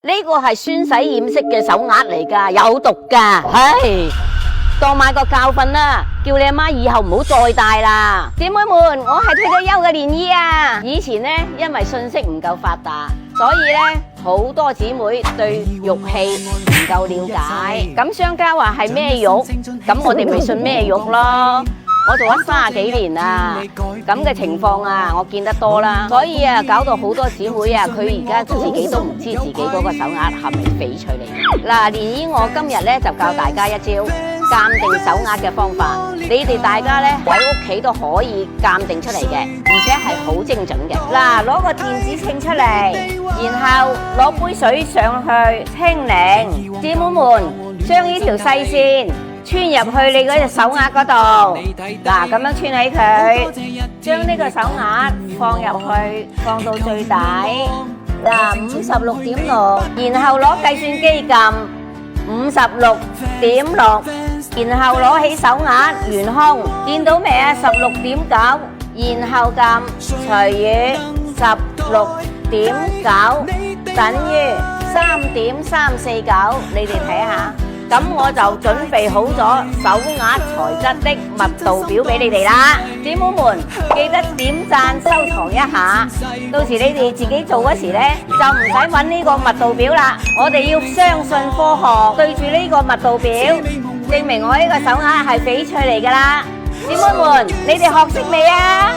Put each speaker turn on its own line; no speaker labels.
呢個係酸洗染色嘅手鈪嚟噶，有毒噶，唉，當買個教訓啦，叫你阿媽以後唔好再戴啦。姐妹們，我係退咗休嘅蓮姨啊。以前呢，因為信息唔夠發達，所以呢，好多姊妹對玉器唔夠了解。咁商家話係咩玉，咁我哋咪信咩玉咯。我做咗30幾年啦，咁嘅情況啊，我見得多啦，所以啊，搞到好多姊妹啊，佢而家自己都唔知自己嗰個手鈪係咪翡翠嚟。嗱，蓮姨我今日咧就教大家一招鑑定手鈪嘅方法，你哋大家咧喺屋企都可以鑑定出嚟嘅，而且係好精準嘅。嗱，攞個電子秤出嚟，然後攞杯水上去清零，姊妹們將呢條細線穿入去你嗰隻手鈪嗰度，嗱，咁樣穿起佢，將呢個手鈪放入去，放到最底，嗱56.6，然後攞計算機撳56.6，然後攞起手鈪懸空，見到未啊？16.9，然後撳除以16.9等於3.349，你哋睇下。咁我就準備好咗手鈪材質的密度表俾你哋啦，姊妹們記得點讚收藏一下，到時你哋自己做嗰時呢，就唔使揾呢個密度表啦，我哋要相信科學，對住呢個密度表，證明我呢個手鈪係翡翠嚟噶啦，姊妹們你哋學識未啊？